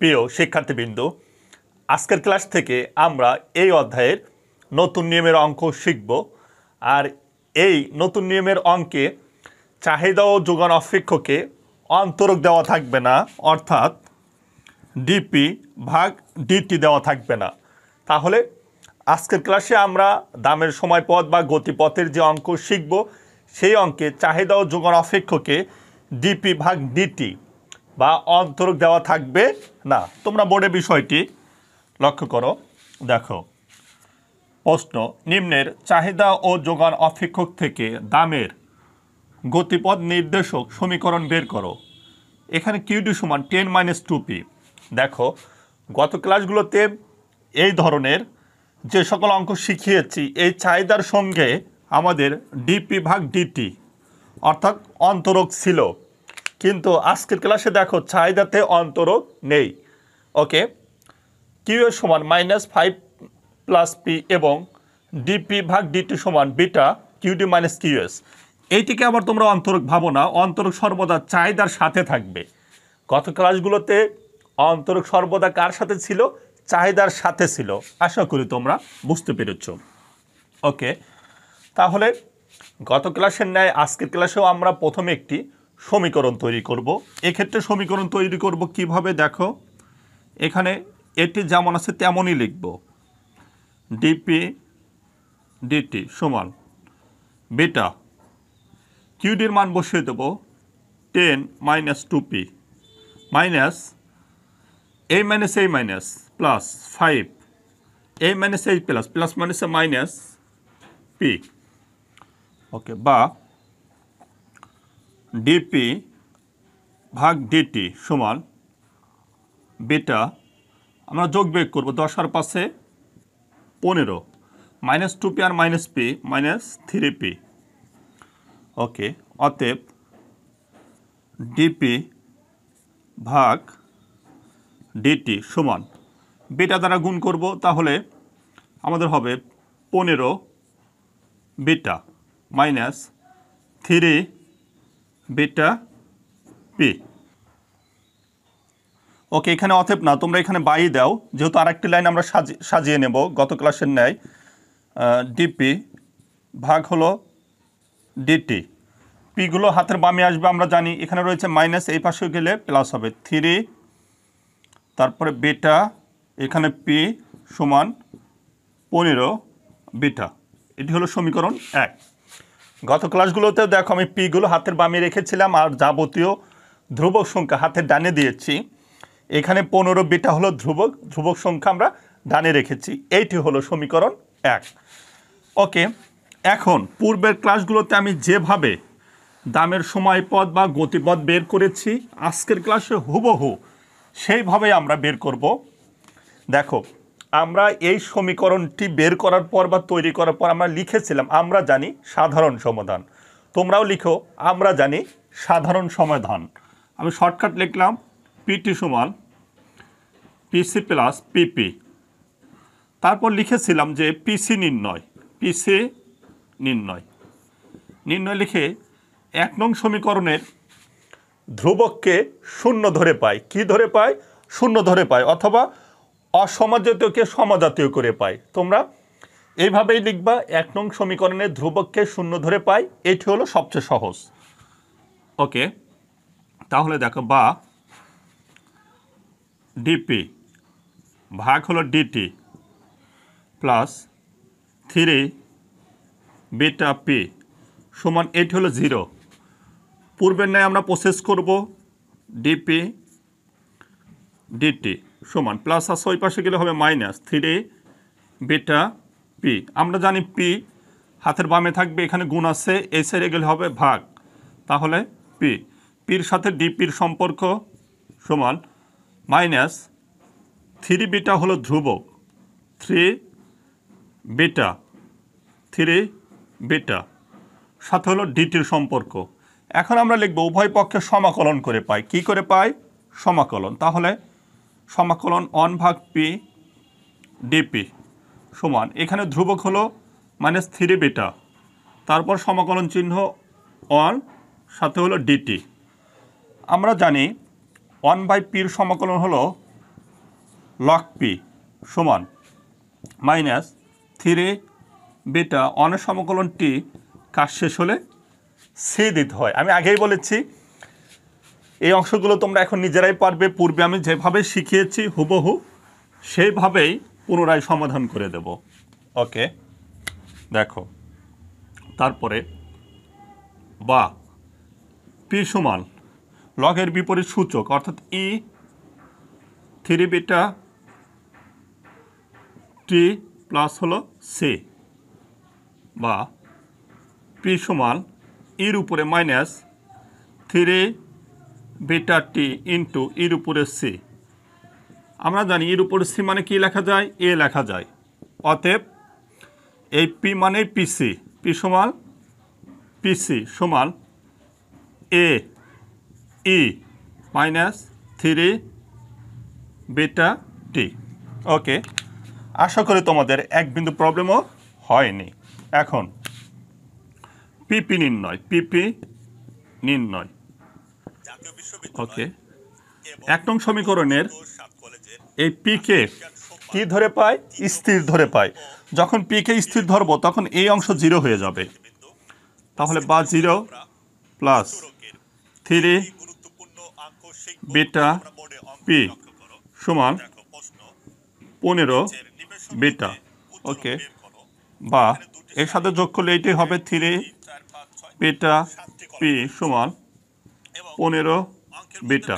প্রিয় শিক্ষার্থীবৃন্দ, আজকের ক্লাস থেকে আমরা এই অধ্যায়ের নতুন নিয়মের অঙ্ক শিখব। আর এই নতুন নিয়মের অঙ্কে চাহিদা ও যোগান অপেক্ষকে অন্তরক দেওয়া থাকবে না, অর্থাৎ ডিপি ভাগ ডিটি দেওয়া থাকবে না। তাহলে আজকের ক্লাসে আমরা দামের সময়পথ বা গতিপথের যে অঙ্ক শিখব, সেই অঙ্কে চাহিদা ও যোগান অপেক্ষকে ডিপি ভাগ ডিটি বা অন্তরক দেওয়া থাকবে না। তোমরা বোর্ডে বিষয়টি লক্ষ্য করো। দেখো, প্রশ্ন: নিম্নের চাহিদা ও যোগান অপেক্ষক থেকে দামের গতিপথ নির্দেশক সমীকরণ বের করো। এখানে কিউডি সমান 10 - 2p। দেখো, গত ক্লাসগুলোতে এই ধরনের যে সকল অঙ্ক শিখিয়েছি, এই চাহিদার সঙ্গে আমাদের ডিপি ভাগ ডিটি অর্থাৎ অন্তরক ছিল, কিন্তু আজকের ক্লাসে দেখো চাহিদাতে অন্তরক নেই। ওকে, কিউ এর সমান -5 + p এবং ডিপি ভাগ ডিটি সমান বিটা কিউডি - কিউএস। এইটিকে আবার তোমরা অন্তরক ভাবো না, অন্তরক সর্বদা চাহিদার সাথে থাকবে। গত ক্লাসগুলোতে অন্তরক সর্বদা কার সাথে ছিল? চাহিদার সাথে ছিল। আশা করি তোমরা বুঝতে পেরেছ। ওকে, তাহলে গত ক্লাসের ন্যায় আজকের ক্লাসেও আমরা প্রথমে একটি সমীকরণ তৈরি করব। এক্ষেত্রে সমীকরণ তৈরি করব কিভাবে? দেখো, এখানে এটি যেমন আছে তেমনই লিখব। ডিপি ডিটি সমান বিটা কিউডির মান বসিয়ে দেব 10 - 2p minus a - a minus plus 5 a - a plus plus মাইনাসে মাইনাস p। ওকে, বা ডিপি ভাগ ডিটি সমান বিটা, আমরা যোগ বিয়োগ করবো 10 আর 5 15 -2p আর -p -3p। ওকে, অতএব ডিপি ভাগ ডিটি সমান বিটা দ্বারা গুণ করব, তাহলে আমাদের হবে 15 বিটা -3 বিটা পি। ওকে, এখানে অতএব না, তোমরা এখানে বাই দাও, যেহেতু আরেকটি লাইন আমরা সাজিয়ে নেব গত ক্লাসের ন্যায়। ডিপি ভাগ হলো ডিটি, পিগুলো হাতের বামে আসবে, আমরা জানি এখানে রয়েছে মাইনাস, এই পাশে গেলে প্লাস হবে 3, তারপরে বিটা, এখানে পি সমান 15 বিটা। এটি হলো সমীকরণ 1। গত ক্লাসগুলোতে দেখো আমি পিগুলো হাতের বামে রেখেছিলাম আর যাবতীয় ধ্রুবক সংখ্যা হাতের ডানে দিয়েছি। এখানে 15 বিটা হলো ধ্রুবক সংখ্যা আমরা ডানে রেখেছি। এইটি হলো সমীকরণ 1। ওকে, এখন পূর্বের ক্লাসগুলোতে আমি যেভাবে দামের সময়পথ বা গতিপথ বের করেছি, আজকের ক্লাসে হুবহু সেইভাবেই আমরা বের করব। দেখো, আমরা এই সমীকরণটি বের করার পর বা তৈরি করার পর আমরা লিখেছিলাম আমরা জানি সাধারণ সমাধান। তোমরাও লিখো আমরা জানি সাধারণ সমাধান। আমি শর্টকাট লিখলাম পিটি সমান পিসি প্লাস পিপি। তারপর লিখেছিলাম যে পিসি নির্ণয় লিখে 1 নং সমীকরণের ধ্রুবককে শূন্য ধরে পাই। কি ধরে পাই? শূন্য ধরে পাই, অথবা অসমজাতীয়কে সমজাতীয় করে পাই। তোমরা এইভাবেই লিখবা, 1 নং সমীকরণের ধ্রুবককে শূন্য ধরে পাই। এটি হলো সবচেয়ে সহজ। ওকে, তাহলে দেখো, বা ডিপি ভাগ হলো ডিটি প্লাস 3 বিটা পি সমান এটি হলো 0। পূর্বের ন্যায় আমরা প্রসেস করব। ডিপি ডিটি সমান প্লাস আর ওই পাশে গেলে হবে -3 বিটা পি। আমরা জানি পি হাতের বামে থাকবে, এখানে গুণ আছে, এই সাইডে গেলে হবে ভাগ, তাহলে পি। পির সাথে ডিপির সম্পর্ক সমান -3 বিটা হলো ধ্রুবক, 3 বিটা সাথে হলো ডিটির সম্পর্ক। এখন আমরা লিখব উভয় পক্ষে সমাকলন করে পাই। কি করে পাই? সমাকলন। তাহলে সমাকলন 1/p ডিপি সমান, এখানে ধ্রুবক হলো -3 বিটা, তারপর সমাকলন চিহ্ন 1 সাথে হলো ডিটি। আমরা জানি 1/p সমাকলন হলো লগ পি সমান মাইনাস 3 বিটা অনের সমকলন টি কাজ শেষ হলে সি দিতে হয়। আমি আগেই বলেছি এই অংশগুলো তোমরা এখন নিজেরাই পারবে। পূর্বে আমি যেভাবে শিখিয়েছি হুবহু সেইভাবেই পুনরায় সমাধান করে দেব। ওকে, দেখো তারপরে বা পি সমান লগের বিপরীত সূচক অর্থাৎ ই 3 বিটা টি প্লাস হলো সি, বা পি সমান ইর উপরে মাইনাস 3 বিটা টি ইন্টু ইর উপরে সি। আমরা জানি এর উপরে সি মানে কি লেখা যায়, এ লেখা যায়। অতএব এই পি মানে পিসি, পি সমান পিসি সমান এ ই মাইনাস 3 বিটা টি। ওকে, আশা করি তোমাদের এক বিন্দু প্রবলেমও হয়নি। এখন পিপি নির্ণয়, পিপি নির্ণয়। ওকে, 1 নং সমীকরণের এই পিকে কি ধরে পাই, স্থির ধরে পাই। যখন পিকে স্থির ধরবো তখন এই অংশ 0 হয়ে যাবে। তাহলে বা 0 প্লাস 3 বিটা পি সমান 15 বিটা। ওকে, বা এর সাথে যোগ করলে এইটাই হবে 3 বিটা পি সমান 15 বিটা,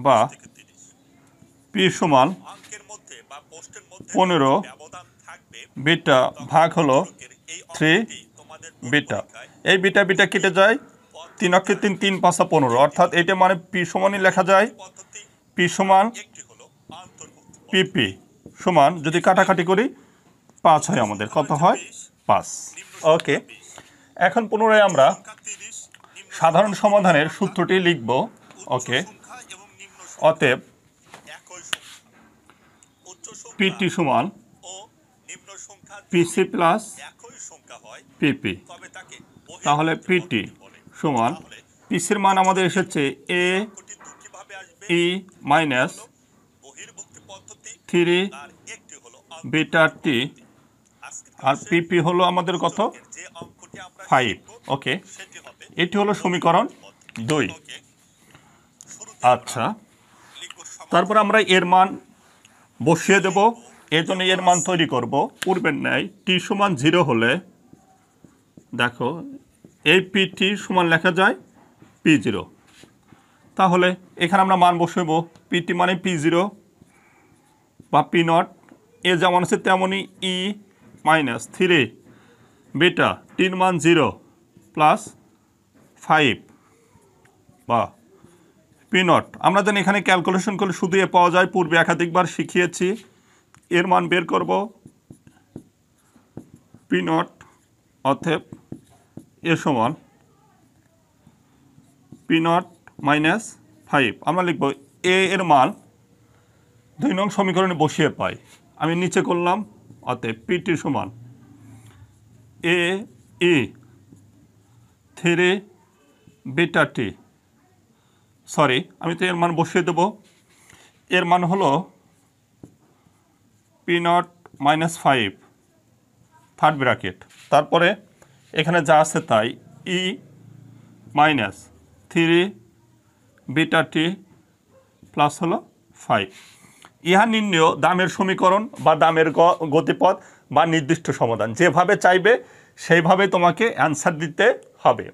বা পি সমান 15 বিটা ভাগ হলো 3 বিটা। এই বিটা বিটা কেটে যায়, 3 অক্ষে 3, 3 5 15, অর্থাৎ এটা মানে পি সমানই লেখা যায় পি সমান পিপি সমান, যদি কাটাকাটি করি 5 হয়, আমাদের কত হয় 5। ওকে, এখন পুনরায় আমরা সাধারণ সমাধানের সূত্রটি লিখব। ওকে, অতএব পিটি সমান পিসি প্লাস পিপি। তাহলে পিটি সমান পিসির মান আমাদের এসেছে এ ই মাইনাস 3 বিটা টি, আর পিপি হলো আমাদের কত 5। ওকে, এটি হলো সমীকরণ 2। আচ্ছা, তারপর আমরা এর মান বসিয়ে দেব। এর জন্য এর মান তৈরি করব পূর্বের ন্যায়। টি সমান 0 হলে দেখো এই পিটি সমান লেখা যায় P0। তাহলে এখানে আমরা মান বসাবো, পিটি মানে P0 বা পি নট। এ যেমন আছে তেমনই ই মাইনাস 3 বিটা টির মান 0 প্লাস 5, বা পি নট। আমরা জানি এখানে ক্যালকুলেশন করলে শুধু এ পাওয়া যায়, পূর্বে একাধিকবার শিখিয়েছি। এর মান বের করব পি নট, অতএব এ সমান পি নট মাইনাস 5। আমরা লিখব এ এর মান 2 নং সমীকরণে বসিয়ে পাই, আমি নিচে করলাম। অতএব পিটি সমান এ ই 3 বিটা টি, সরি আমি তো এর মান বসিয়ে দেব। এর মান হলো P not minus 5 third bracket, তারপরে এখানে যা আছে তাই ই মাইনাস 3 বিটা টি প্লাস হলো 5। ইহা নির্ণেয় দামের সমীকরণ বা দামের গতিপথ বা নির্দিষ্ট সমাধান, যেভাবে চাইবে সেইভাবে তোমাকে অ্যান্সার দিতে হবে।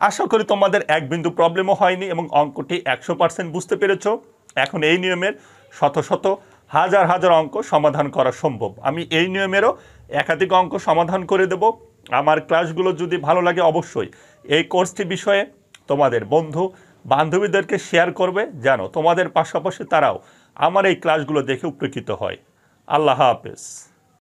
আশা করি তোমাদের এক বিন্দু প্রবলেমও হয়নি এবং অঙ্কটি 100% বুঝতে পেরেছো। এখন এই নিয়মের শত শত হাজার হাজার অঙ্ক সমাধান করা সম্ভব। আমি এই নিয়মেরও একাধিক অঙ্ক সমাধান করে দেব। আমার ক্লাসগুলো যদি ভালো লাগে অবশ্যই এই কোর্সটি বিষয়ে তোমাদের বন্ধু বান্ধবীদেরকে শেয়ার করবে, যেন তোমাদের পাশাপাশি তারাও আমার এই ক্লাসগুলো দেখে উপকৃত হয়। আল্লাহ হাফেজ।